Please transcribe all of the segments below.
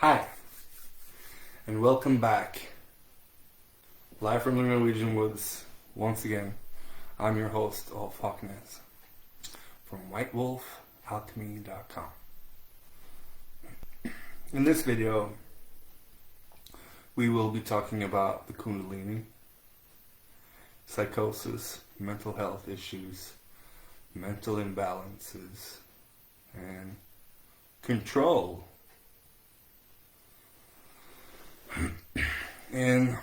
Hi, and welcome back. Live from the Norwegian woods, once again. I'm your host, Ulf Hawkins, from whitewolfalchemy.com. In this video, we will be talking about the Kundalini, psychosis, mental health issues, mental imbalances, and control. And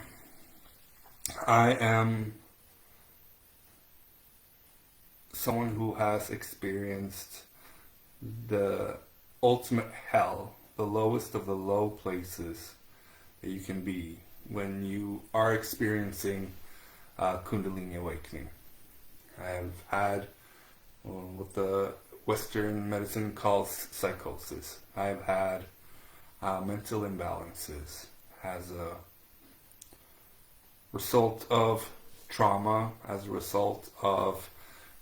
I am someone who has experienced the ultimate hell, the lowest of the low places that you can be when you are experiencing Kundalini awakening. I have had what the Western medicine calls psychosis. I have had mental imbalances as a result of trauma, as a result of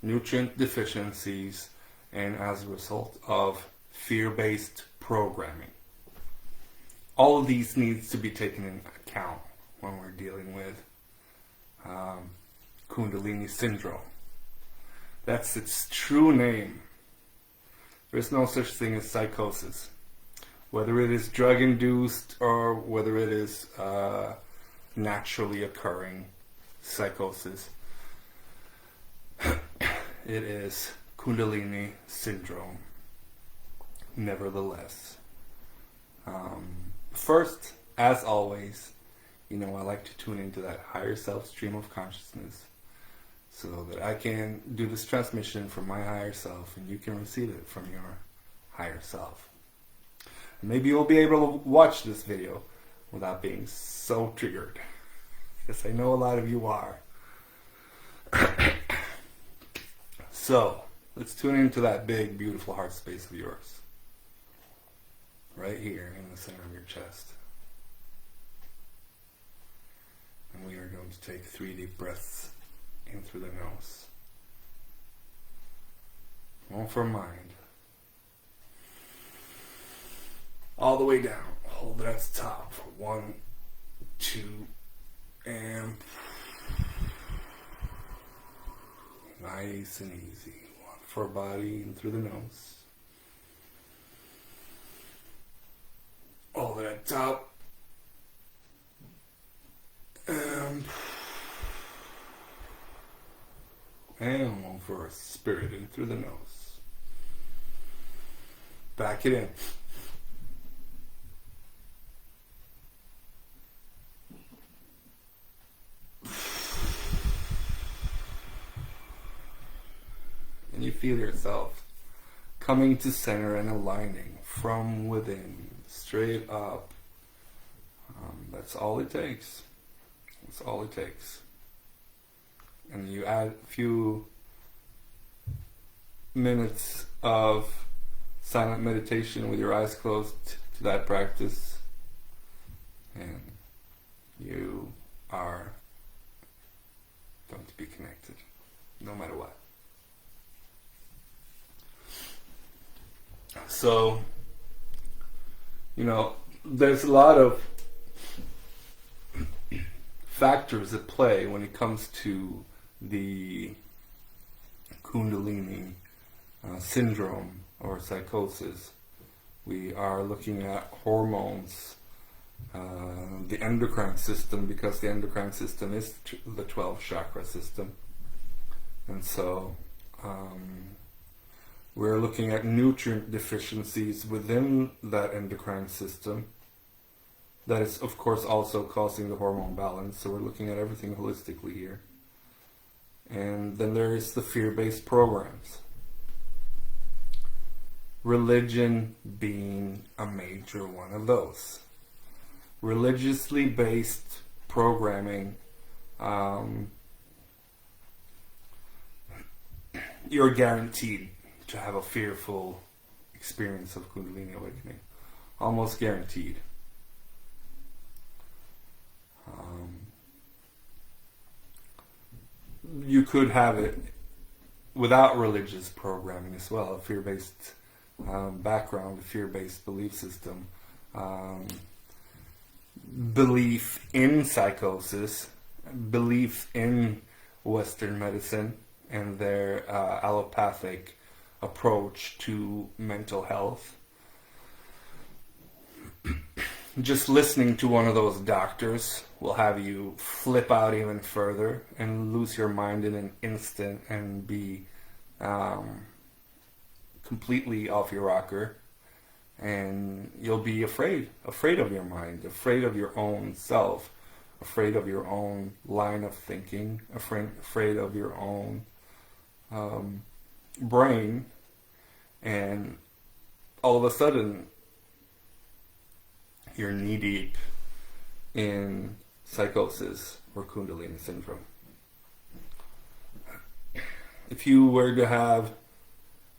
nutrient deficiencies, and as a result of fear-based programming. All of these needs to be taken into account when we're dealing with Kundalini syndrome. That's its true name. There's no such thing as psychosis. Whether it is drug-induced or whether it is naturally occurring psychosis, it is Kundalini syndrome, nevertheless. First, as always, I like to tune into that higher self stream of consciousness so that I can do this transmission from my higher self and you can receive it from your higher self. Maybe you'll be able to watch this video without being so triggered. Yes, I know a lot of you are. So, let's tune into that big, beautiful heart space of yours. Right here in the center of your chest. And we are going to take 3 deep breaths in through the nose. One for mind. All the way down. Hold it at the top for 1, 2, and nice and easy. One for body in through the nose. Hold it at the top. And one for spirit in through the nose. Back it in. And you feel yourself coming to center and aligning from within, straight up. That's all it takes. That's all it takes. And you add a few minutes of silent meditation with your eyes closed to that practice, and you are going to be connected, no matter what. So, there's a lot of factors at play when it comes to the Kundalini syndrome or psychosis. We are looking at hormones, the endocrine system, because the endocrine system is the 12 chakra system. And so we're looking at nutrient deficiencies within that endocrine system. That is, of course, also causing the hormone balance. So we're looking at everything holistically here. And then there is the fear-based programs. Religion being a major one of those. Religiously based programming, you're guaranteed to have a fearful experience of Kundalini awakening. Almost guaranteed. You could have it without religious programming as well, a fear-based background, a fear-based belief system. belief in psychosis, belief in Western medicine and their allopathic approach to mental health. Just listening to one of those doctors will have you flip out even further and lose your mind in an instant and be completely off your rocker. And you'll be afraid of your mind, afraid of your own self, afraid of your own line of thinking, afraid of your own brain, and all of a sudden you're knee-deep in psychosis or Kundalini syndrome. If you were to have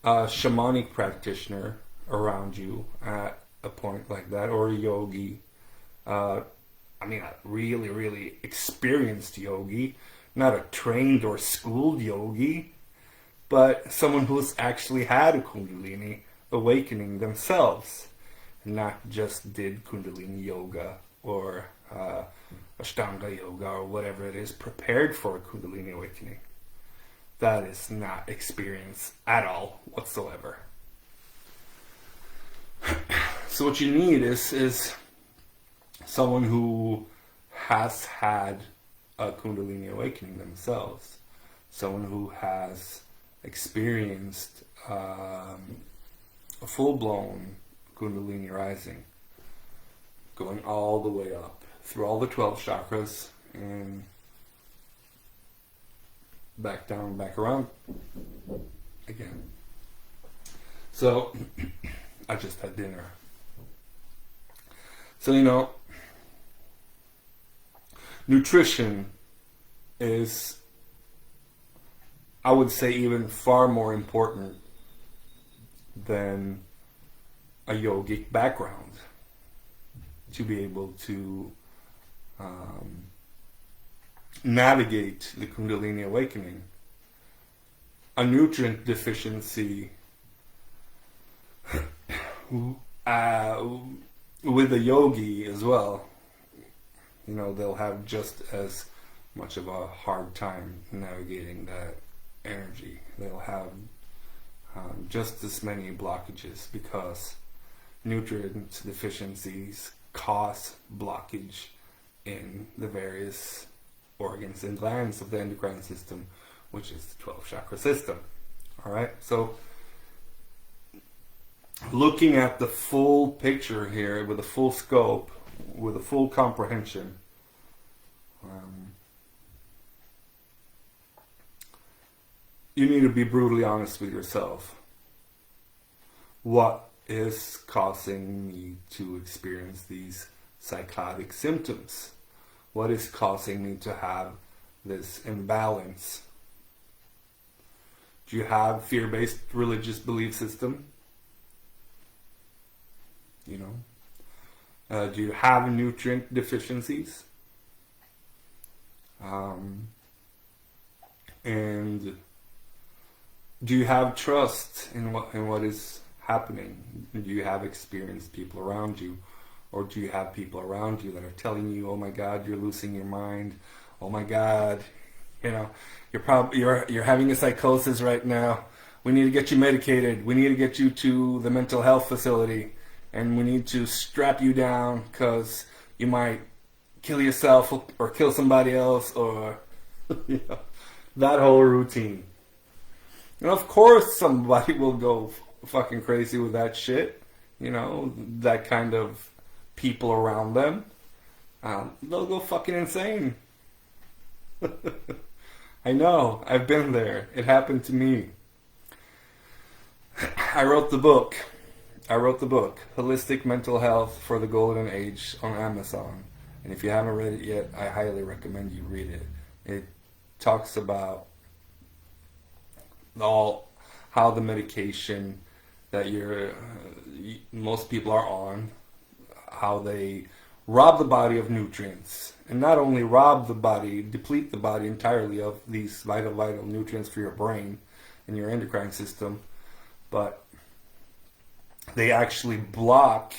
a shamanic practitioner around you at a point like that, or a yogi, a really, really experienced yogi, not a trained or schooled yogi, but someone who's actually had a Kundalini awakening themselves, and not just did Kundalini yoga or Ashtanga yoga or whatever it is, prepared for a Kundalini awakening. That is not experience at all whatsoever. So what you need is someone who has had a Kundalini awakening themselves, someone who has experienced a full-blown Kundalini rising, going all the way up through all the 12 chakras and back down, back around again. So I just had dinner. So, nutrition is, I would say, even far more important than a yogic background to be able to navigate the Kundalini awakening. A nutrient deficiency with a yogi as well, they'll have just as much of a hard time navigating that energy. They'll have just as many blockages, because nutrient deficiencies cause blockage in the various organs and glands of the endocrine system, which is the 12 chakra system. Alright, so looking at the full picture here with a full scope, with a full comprehension, you need to be brutally honest with yourself. What is causing me to experience these psychotic symptoms? What is causing me to have this imbalance? Do you have fear-based religious belief system? Do you have nutrient deficiencies? And do you have trust in what is happening? Do you have experienced people around you? Or do you have people around you that are telling you, oh my God, you're losing your mind. Oh my God, you're having a psychosis right now. We need to get you medicated. We need to get you to the mental health facility. And we need to strap you down because you might kill yourself or kill somebody else, or that whole routine. Of course somebody will go fucking crazy with that shit. That kind of people around them. They'll go fucking insane. I know. I've been there. It happened to me. I wrote the book, Holistic Mental Health for the Golden Age, on Amazon. And if you haven't read it yet, I highly recommend you read it. It talks about how the medication that most people are on, how they rob the body of nutrients. And not only rob the body, deplete the body entirely of these vital nutrients for your brain and your endocrine system, but they actually block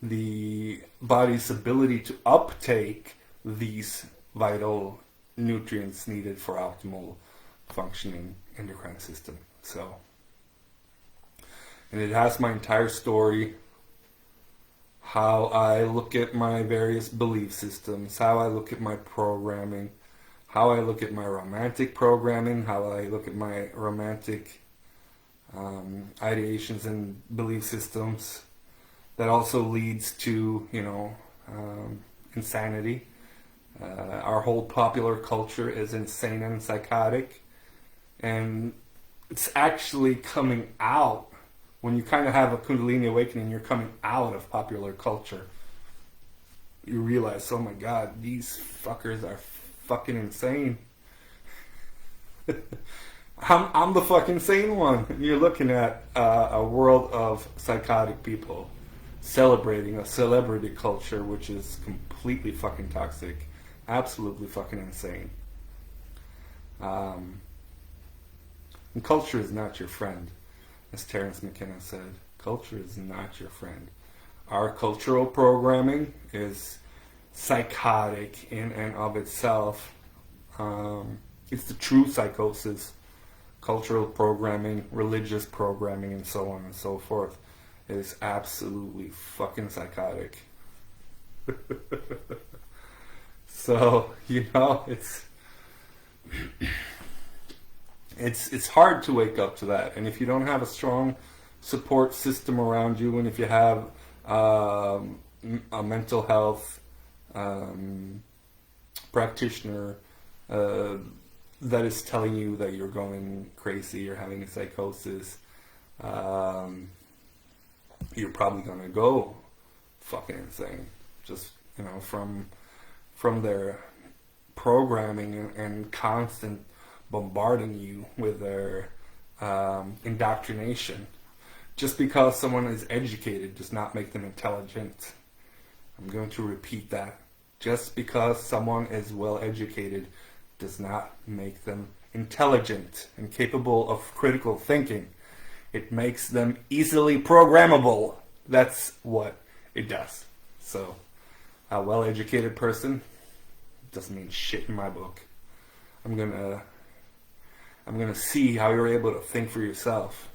the body's ability to uptake these vital nutrients needed for optimal functioning endocrine system. So, and it has my entire story, how I look at my various belief systems, how I look at my programming, how I look at my romantic programming, how I look at my romantic ideations and belief systems. That also leads to, insanity. Our whole popular culture is insane and psychotic, and it's actually coming out. When you kind of have a Kundalini awakening, you're coming out of popular culture. You realize, oh my God, these fuckers are fucking insane. I'm the fucking sane one. You're looking at a world of psychotic people celebrating a celebrity culture which is completely fucking toxic, absolutely fucking insane. And culture is not your friend. As Terence McKenna said, culture is not your friend. Our cultural programming is psychotic in and of itself. It's the true psychosis. Cultural programming, religious programming, and so on and so forth is absolutely fucking psychotic. So, it's hard to wake up to that, and if you don't have a strong support system around you, and if you have a mental health practitioner that is telling you that you're going crazy, you're having a psychosis, you're probably gonna go fucking insane. Just from their programming and constant bombarding you with their indoctrination. Just because someone is educated does not make them intelligent. I'm going to repeat that. Just because someone is well educated does not make them intelligent and capable of critical thinking. It makes them easily programmable. That's what it does. So, a well-educated person doesn't mean shit in my book. I'm gonna see how you're able to think for yourself.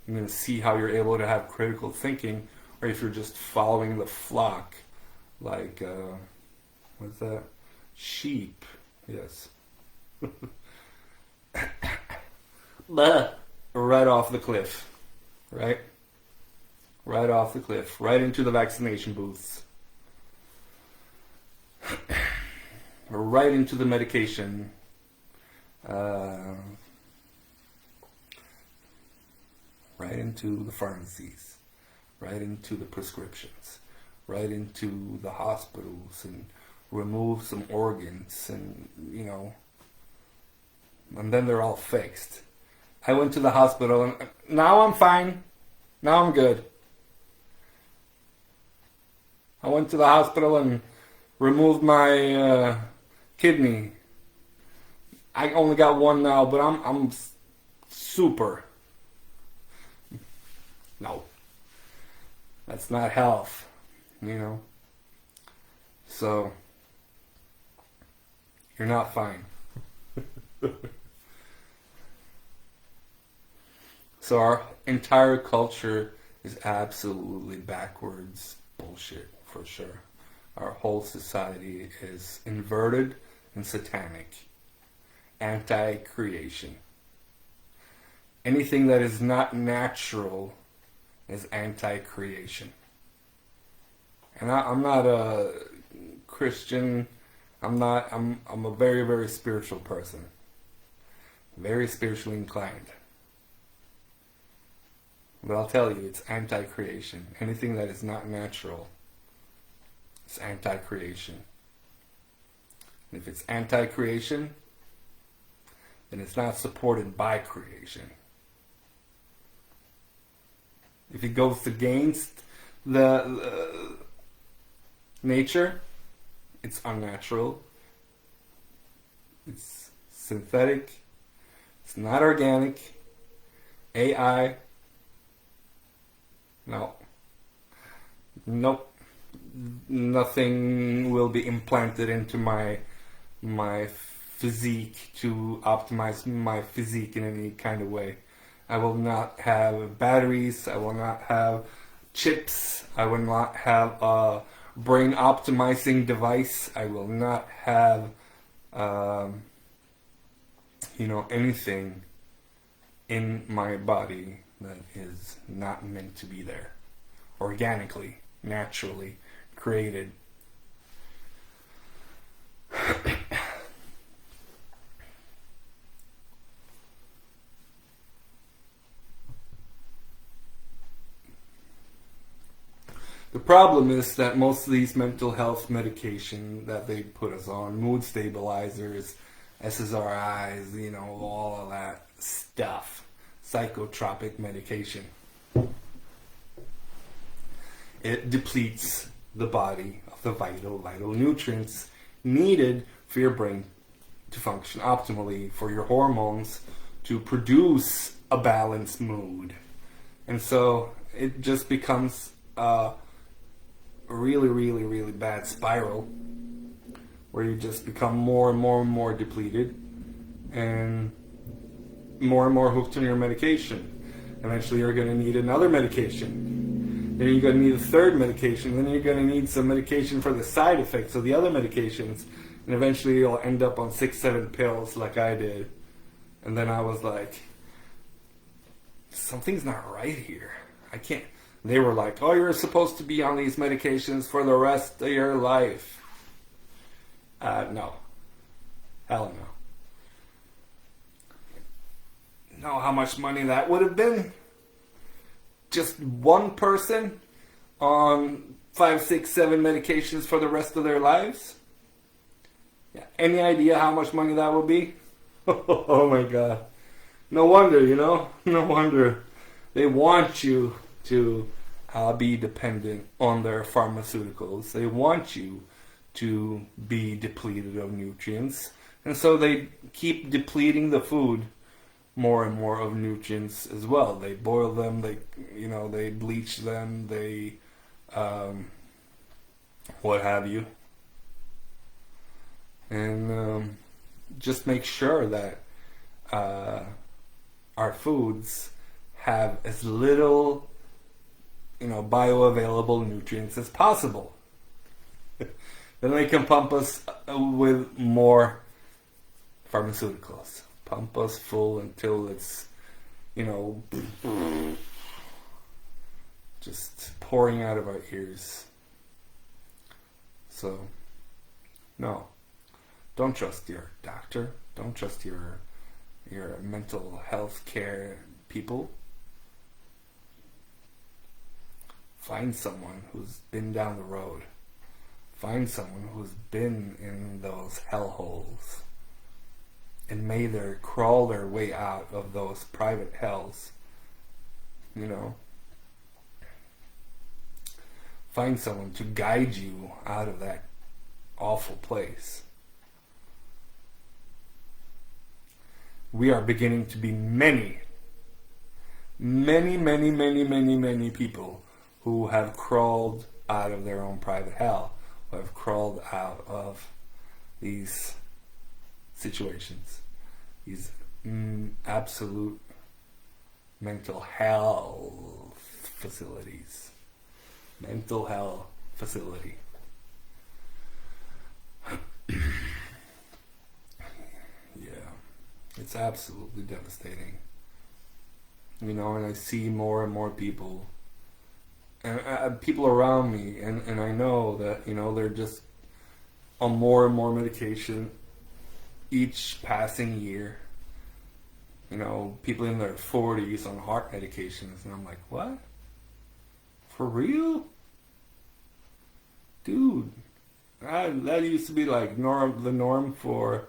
I'm gonna see how you're able to have critical thinking, or if you're just following the flock, like what's that? Sheep. Yes. Right off the cliff. Right off the cliff. Right into the vaccination booths. Right into the medication. Right into the pharmacies. Right into the prescriptions. Right into the hospitals, and remove some organs, and and then they're all fixed. I went to the hospital and now I'm fine. Now I'm good. I went to the hospital and removed my kidney. I only got one now, but I'm super. No. That's not health, So, you're not fine. So our entire culture is absolutely backwards bullshit, for sure. Our whole society is inverted and satanic. Anti-creation. Anything that is not natural is anti-creation. And I'm not a Christian. I'm a very, very spiritual person. Very spiritually inclined. But I'll tell you, it's anti-creation. Anything that is not natural is anti-creation. And if it's anti-creation, then it's not supported by creation. If it goes against the nature, it's unnatural. It's synthetic. It's not organic. AI. No. Nope. Nothing will be implanted into my physique to optimize my physique in any kind of way. I will not have batteries. I will not have chips. I will not have a brain optimizing device. I will not have, anything in my body that is not meant to be there. Organically, naturally created. The problem is that most of these mental health medication that they put us on, mood stabilizers, SSRIs, all of that stuff, psychotropic medication, it depletes the body of the vital nutrients needed for your brain to function optimally, for your hormones to produce a balanced mood. And so it just becomes a really, really, really bad spiral where you just become more and more depleted and more hooked on your medication. Eventually you're going to need another medication. Then you're going to need a third medication. Then you're going to need some medication for the side effects of the other medications. And eventually you'll end up on 6-7 pills like I did. And then I was like, something's not right here. I can't. They were like, oh, you're supposed to be on these medications for the rest of your life. No. Hell no. Know how much money that would have been? Just one person on 5, 6, 7 medications for the rest of their lives? Yeah. Any idea how much money that would be? Oh my God. No wonder, No wonder. They want you to be dependent on their pharmaceuticals. They want you to be depleted of nutrients. And so they keep depleting the food more and more of nutrients as well. They boil them, they bleach them, they what have you. And just make sure that our foods have as little bioavailable nutrients as possible. Then they can pump us with more pharmaceuticals. Pump us full until it's, just pouring out of our ears. So, no. Don't trust your doctor. Don't trust your mental health care people. Find someone who's been down the road. Find someone who's been in those hellholes and may they crawl their way out of those private hells. Find someone to guide you out of that awful place. We are beginning to be many people who have crawled out of their own private hell, who have crawled out of these situations, these absolute mental health facilities. Mental health facility. Yeah, it's absolutely devastating. And I see more and more people, and people around me, and I know that, they're just on more and more medication each passing year. People in their 40s on heart medications, and I'm like, what? For real? Dude, that used to be like the norm for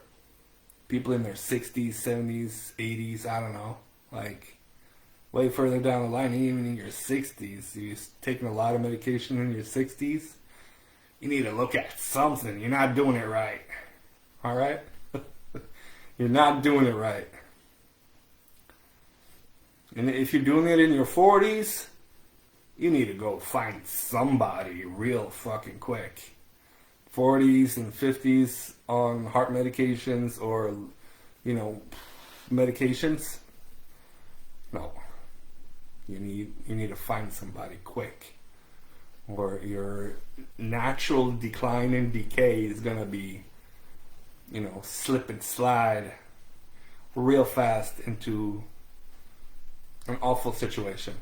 people in their 60s, 70s, 80s, I don't know. Like, way further down the line, even in your 60s, you're taking a lot of medication in your 60s, you need to look at something. You're not doing it right. Alright? You're not doing it right. And if you're doing it in your 40s, you need to go find somebody real fucking quick. 40s and 50s on heart medications or, medications. No. You need to find somebody quick. Or your natural decline and decay is going to be, slip and slide real fast into an awful situation.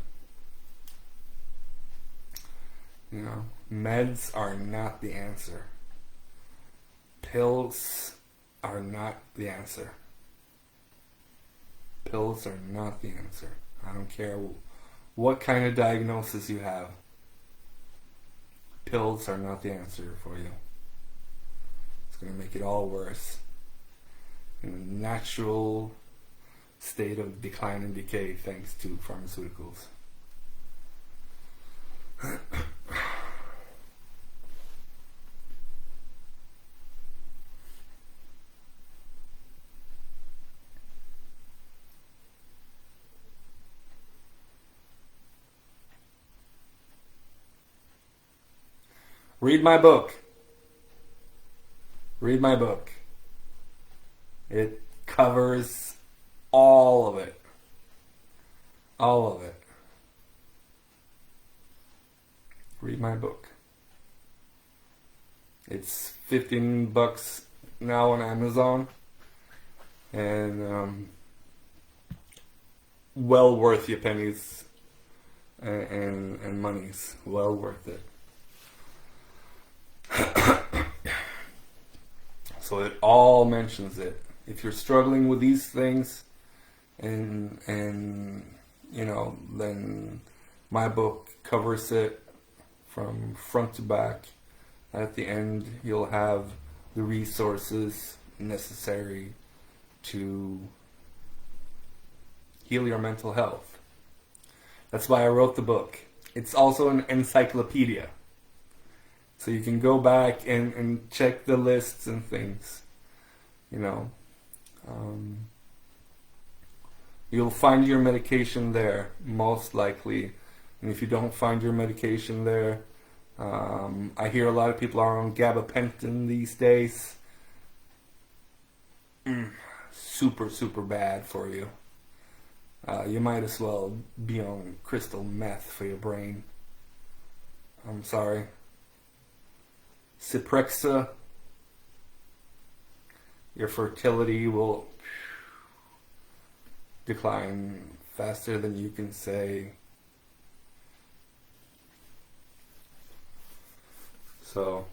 Meds are not the answer. Pills are not the answer. Pills are not the answer. I don't care what kind of diagnosis you have. Pills are not the answer for you. It's going to make it all worse. In a natural state of decline and decay thanks to pharmaceuticals. Read my book. Read my book. It covers all of it. All of it. Read my book. It's $15 now on Amazon. And well worth your pennies and monies. Well worth it. So it all mentions it. If you're struggling with these things, and then my book covers it from front to back. At the end, you'll have the resources necessary to heal your mental health. That's why I wrote the book. It's also an encyclopedia. So you can go back and check the lists and things. You'll find your medication there, most likely. And if you don't find your medication there, I hear a lot of people are on gabapentin these days. Super, super bad for you. You might as well be on crystal meth for your brain. I'm sorry. Cyprexa, your fertility will decline faster than you can say. So,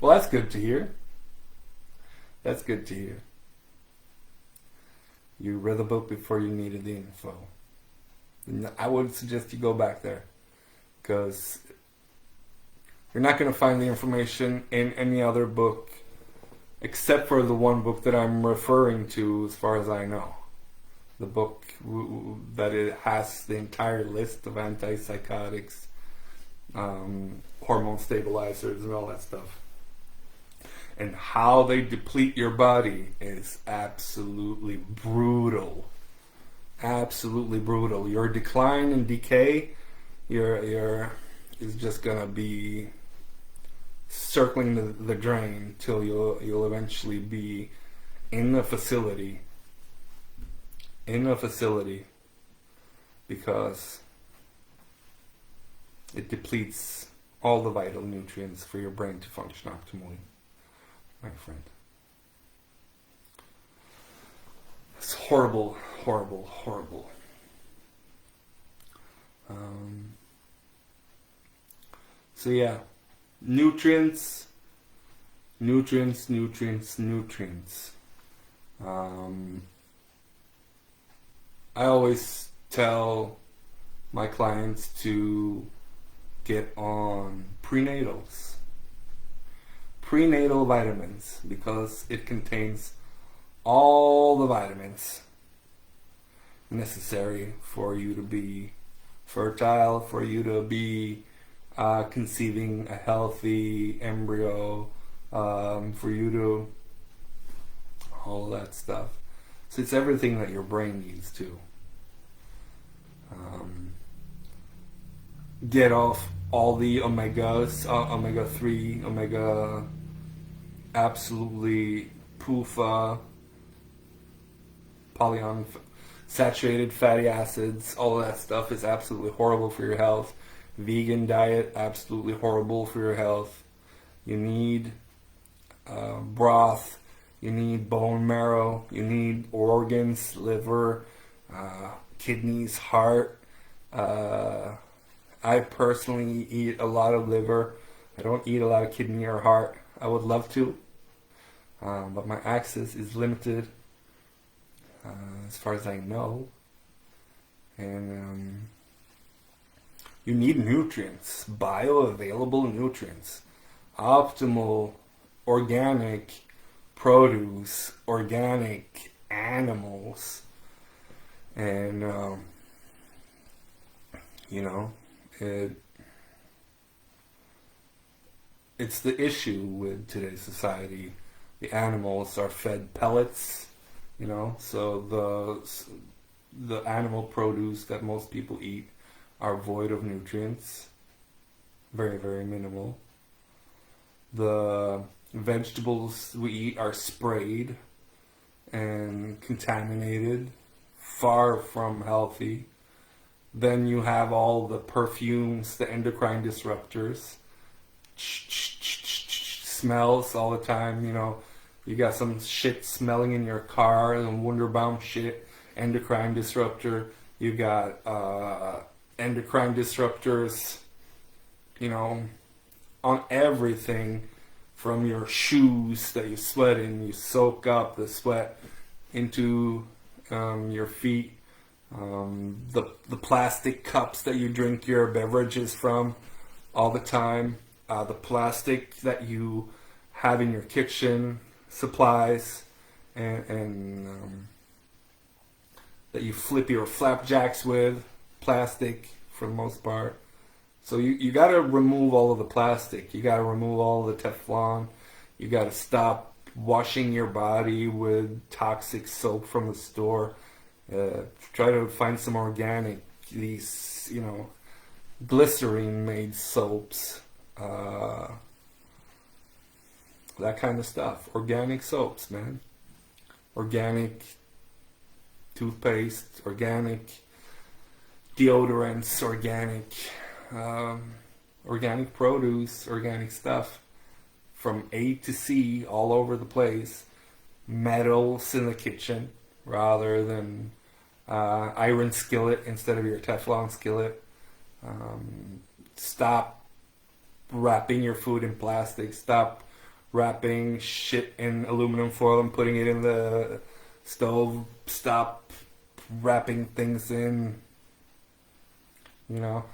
well, that's good to hear. That's good to hear. You read the book before you needed the info. I would suggest you go back there. Because you're not going to find the information in any other book except for the one book that I'm referring to, as far as I know. The book that it has the entire list of antipsychotics, hormone stabilizers, and all that stuff. And how they deplete your body is absolutely brutal. Absolutely brutal. Your decline and decay is just gonna be circling the drain till you'll eventually be in a facility because it depletes all the vital nutrients for your brain to function optimally, my friend. It's horrible, horrible, horrible. So yeah, nutrients. I always tell my clients to get on prenatals. Prenatal vitamins, because it contains all the vitamins necessary for you to be fertile, for you to be conceiving a healthy embryo, for you to all that stuff. So it's everything that your brain needs too. Um, get off all the omegas, omega-3, omega absolutely PUFA, saturated fatty acids, all of that stuff is absolutely horrible for your health. Vegan diet, absolutely horrible for your health. You need broth, you need bone marrow, you need organs, liver, kidneys, heart. I personally eat a lot of liver. I don't eat a lot of kidney or heart. I would love to, but my access is limited as far as I know. And you need nutrients, bioavailable nutrients, optimal organic produce, organic animals, and you know, it's the issue with today's society. The animals are fed pellets, you know, so the animal produce that most people eat are void of nutrients, very, very minimal. The vegetables we eat are sprayed and contaminated, far from healthy. Then you have all the perfumes, the endocrine disruptors, smells all the time, you know. You got some shit smelling in your car, and Wunderbaum shit, endocrine disruptor. You got endocrine disruptors, you know, on everything from your shoes that you sweat in. You soak up the sweat into your feet. The plastic cups that you drink your beverages from all the time. The plastic that you have in your kitchen supplies, and that you flip your flapjacks with, plastic for the most part. So you got to remove all of the plastic. You got to remove all of the Teflon. You got to stop washing your body with toxic soap from the store. Try to find some organic, these, you know, glycerine made soaps, that kind of stuff. Organic soaps, man. Organic toothpaste, organic deodorants, organic produce, organic stuff from A to C all over the place. Metals in the kitchen rather than iron skillet instead of your Teflon skillet. Stop wrapping your food in plastic. Stop wrapping shit in aluminum foil and putting it in the stove. Stop wrapping things in, you know.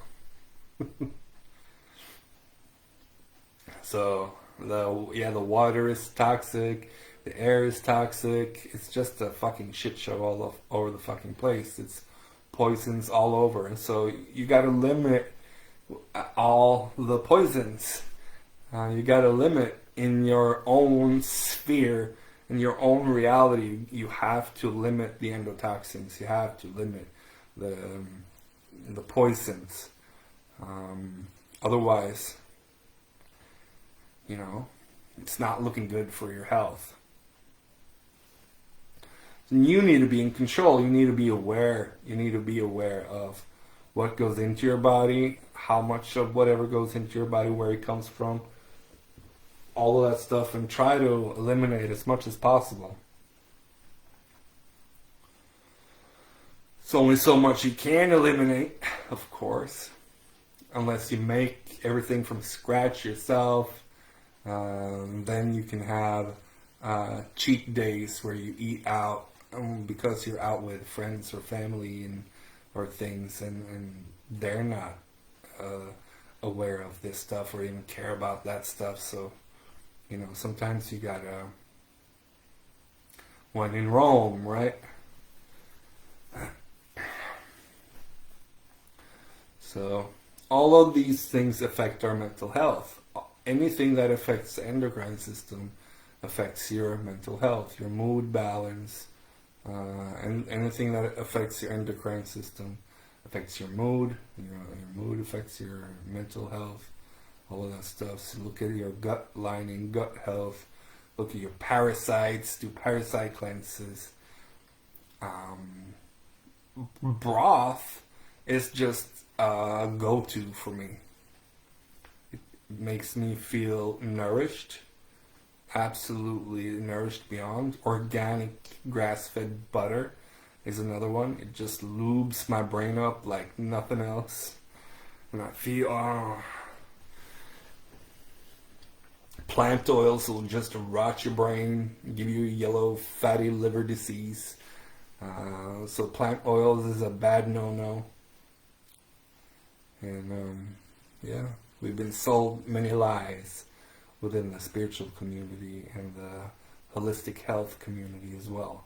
So the water is toxic, the air is toxic. It's just a fucking shit show all over the fucking place. It's poisons all over, and so you got to limit all the poisons. You got to limit in your own sphere, in your own reality. You have to limit the endotoxins. You have to limit the poisons. Otherwise, you know, it's not looking good for your health. You need to be in control. You need to be aware. You need to be aware of what goes into your body, how much of whatever goes into your body, where it comes from, all of that stuff, and try to eliminate as much as possible. It's only so much you can eliminate, of course, unless you make everything from scratch yourself. Then you can have cheat days where you eat out because you're out with friends or family or things, and they're not aware of this stuff or even care about that stuff. So, you know, sometimes you gotta, when in Rome, right? So all of these things affect our mental health. Anything that affects the endocrine system affects your mental health, your mood balance, and anything that affects your endocrine system affects your mood. Your mood affects your mental health. All of that stuff. So look at your gut lining, gut health. Look at your parasites. Do parasite cleanses. Broth is just a go-to for me. It makes me feel nourished. Absolutely nourished beyond. Organic grass-fed butter is another one. It just lubes my brain up like nothing else. And I feel, plant oils will just rot your brain, give you yellow fatty liver disease. So plant oils is a bad no-no. And yeah, we've been sold many lies within the spiritual community and the holistic health community as well.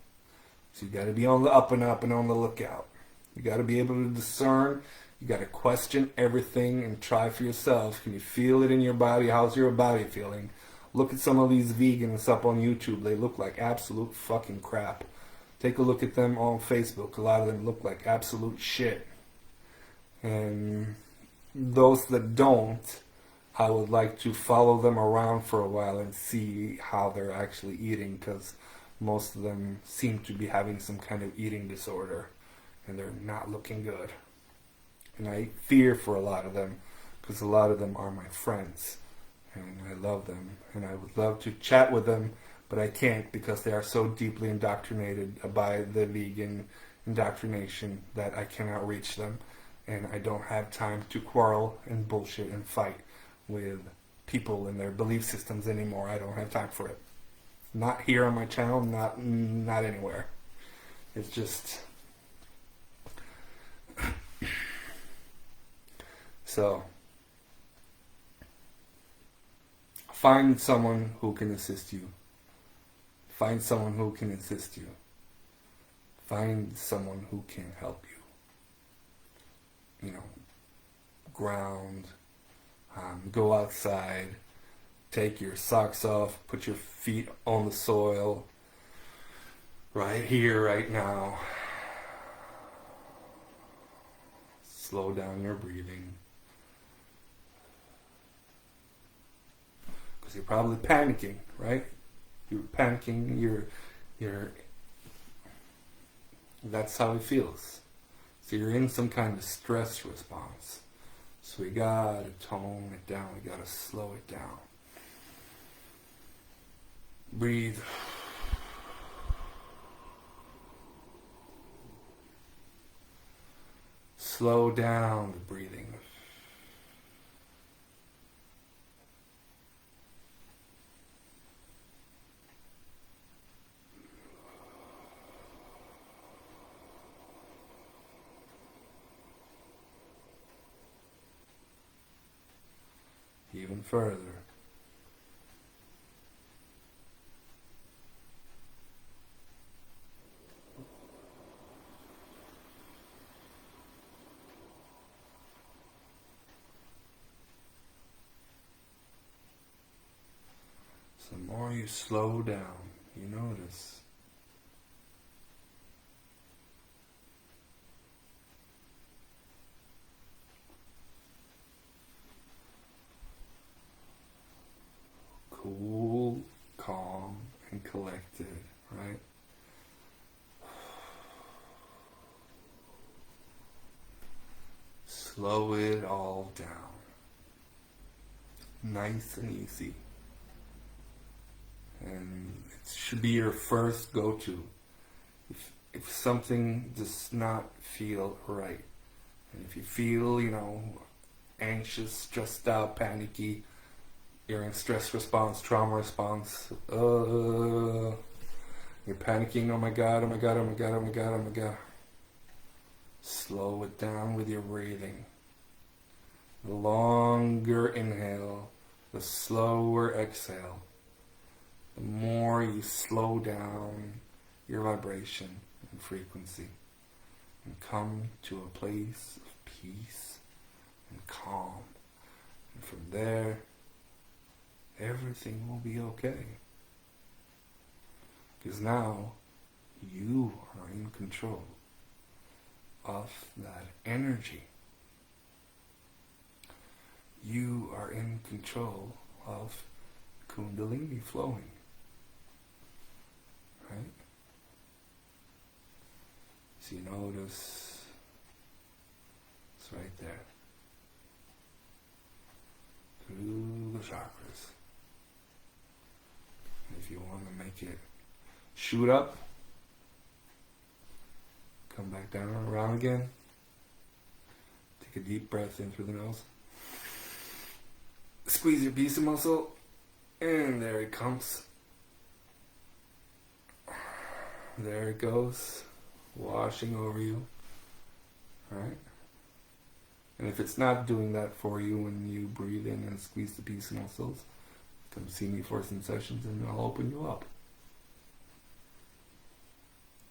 So you got to be on the up and on the lookout. You got to be able to discern. You got to question everything and try for yourself. Can you feel it in your body? How's your body feeling? Look at some of these vegans up on YouTube. They look like absolute fucking crap. Take a look at them on Facebook. A lot of them look like absolute shit. And those that don't, I would like to follow them around for a while and see how they're actually eating, because most of them seem to be having some kind of eating disorder and they're not looking good. And I fear for a lot of them, because a lot of them are my friends and I love them and I would love to chat with them, but I can't because they are so deeply indoctrinated by the vegan indoctrination that I cannot reach them, and I don't have time to quarrel and bullshit and fight with people and their belief systems anymore. I don't have time for it. Not here on my channel, not anywhere. It's just so find someone who can assist you. Find someone who can assist you. Find someone who can help you. Ground. Go outside. Take your socks off. Put your feet on the soil. Right here, right now. Slow down your breathing. Because you're probably panicking, right? You're panicking, you're that's how it feels. So you're in some kind of stress response. So we gotta tone it down, we gotta slow it down. Breathe. Slow down the breathing. Even further. So the more you slow down, you notice cool, calm, and collected, right? Slow it all down. Nice and easy. And it should be your first go-to. If something does not feel right, and if you feel, anxious, stressed out, panicky, you're in stress response, trauma response, you're panicking, oh my god, oh my god, oh my god, oh my god, oh my god. Slow it down with your breathing. The longer inhale, the slower exhale. The more you slow down your vibration and frequency and come to a place of peace and calm. And from there, everything will be okay. Because now you are in control of that energy. You are in control of Kundalini flowing. Right? So you notice it's right there. Through the chakras. And if you want to make it shoot up, come back down and around again. Take a deep breath in through the nose. Squeeze your piece of muscle. And there it comes. There it goes. Washing over you. Right? And if it's not doing that for you when you breathe in and squeeze the piece of muscles, come see me for some sessions and I'll open you up.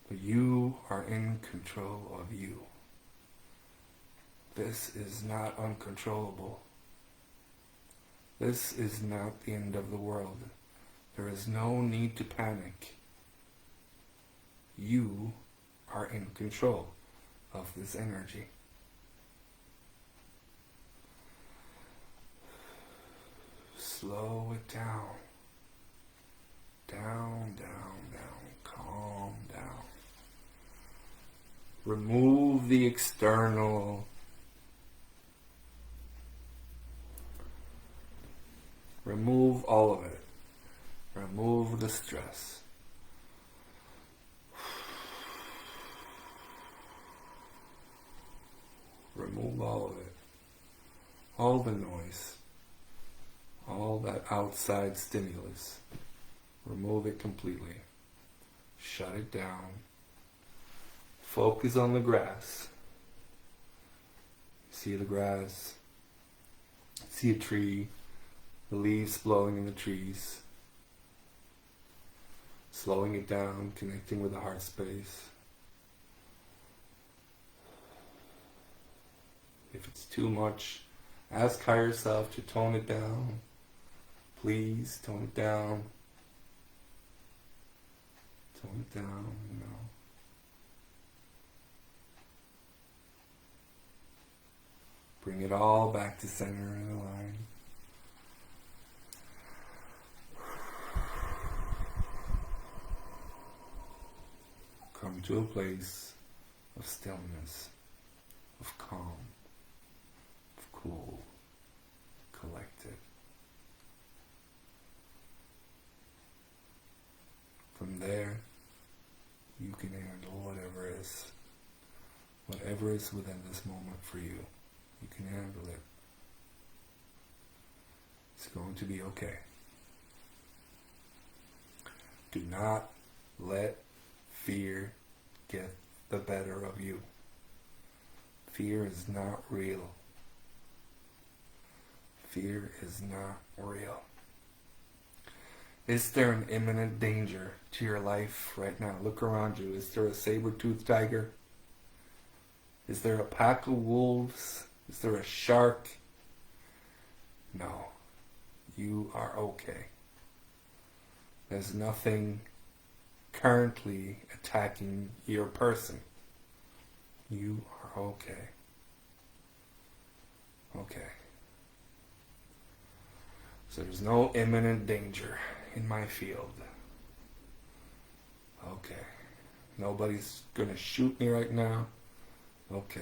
But you are in control of you. This is not uncontrollable. This is not the end of the world. There is no need to panic. You are in control of this energy. Slow it down. Down, down, down. Calm down. Remove the external. Remove all of it. Remove the stress. Remove all of it. All the noise. All that outside stimulus. Remove it completely. Shut it down. Focus on the grass. See the grass. See a tree. The leaves blowing in the trees. Slowing it down, connecting with the heart space. If it's too much, ask higher self to tone it down. Please tone it down. Tone it down, you know. Bring it all back to center in the line. Come to a place of stillness, of calm, of cool, collected. From there, you can handle whatever is within this moment for you. You can handle it. It's going to be okay. Do not let fear get the better of you. Fear is not real. Fear is not real. Is there an imminent danger to your life right now? Look around you. Is there a saber-toothed tiger? Is there a pack of wolves? Is there a shark? No. You are okay. There's nothing currently attacking your person. You are okay. Okay. So there's no imminent danger in my field. Okay. Nobody's gonna shoot me right now. Okay.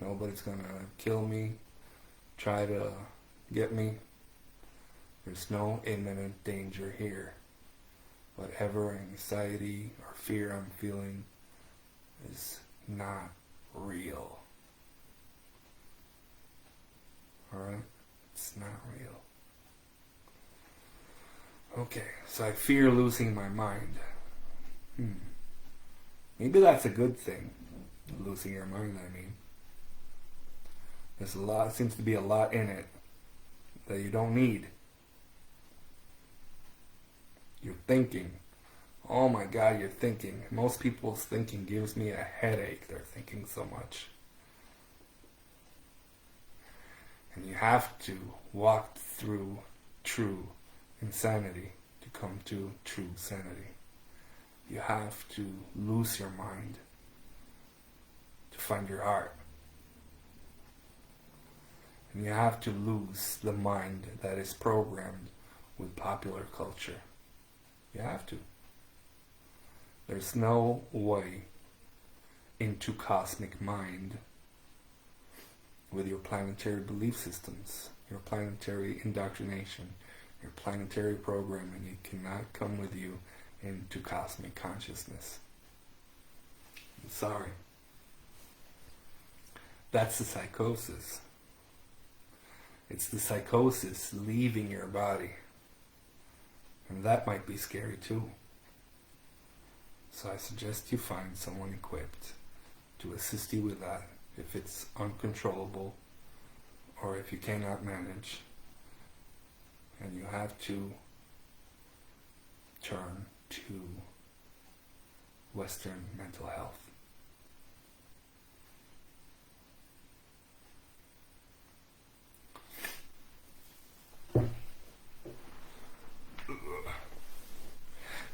Nobody's gonna kill me, try to get me. There's no imminent danger here. Whatever anxiety or fear I'm feeling is not real. Alright? It's not real. Okay, so I fear losing my mind. Maybe that's a good thing. Losing your mind, I mean. Seems to be a lot in it that you don't need. You're thinking. Oh my God, you're thinking. Most people's thinking gives me a headache. They're thinking so much. And you have to walk through true insanity to come to true sanity. You have to lose your mind to find your heart. And you have to lose the mind that is programmed with popular culture. You have to. There's no way into cosmic mind with your planetary belief systems, your planetary indoctrination, your planetary programming. It cannot come with you into cosmic consciousness. I'm sorry. That's the psychosis. It's the psychosis leaving your body. And that might be scary too. So I suggest you find someone equipped to assist you with that if it's uncontrollable or if you cannot manage and you have to turn to Western mental health.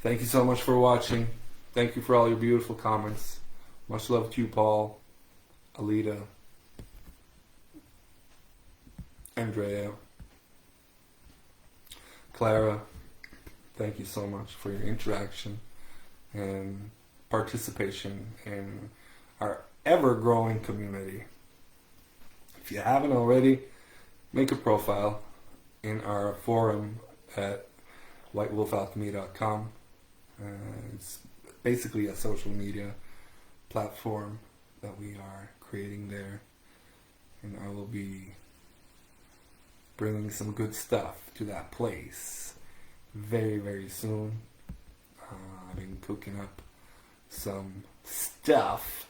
Thank you so much for watching. Thank you for all your beautiful comments. Much love to you, Paul, Alita, Andrea, Clara. Thank you so much for your interaction and participation in our ever-growing community. If you haven't already, make a profile in our forum at whitewolfalchemy.com. It's basically a social media platform that we are creating there, and I will be bringing some good stuff to that place very, very soon. I've been cooking up some stuff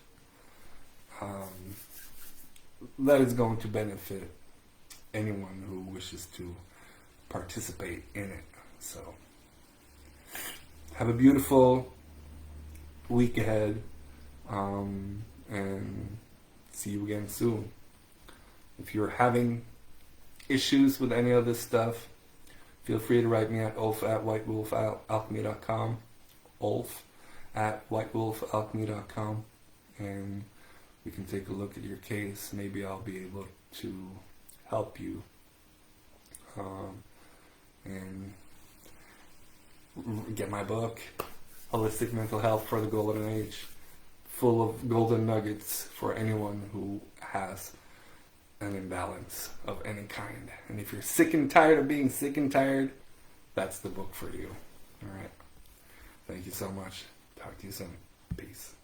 that is going to benefit anyone who wishes to participate in it. So have a beautiful week ahead, and see you again soon. If you're having issues with any of this stuff, feel free to write me at ulf@whitewolfalchemy.com, ulf@whitewolfalchemy.com, and we can take a look at your case. Maybe I'll be able to help you and get my book, Holistic Mental Health for the Golden Age, full of golden nuggets for anyone who has an imbalance of any kind. And if you're sick and tired of being sick and tired, that's the book for you. Alright. Thank you so much. Talk to you soon. Peace.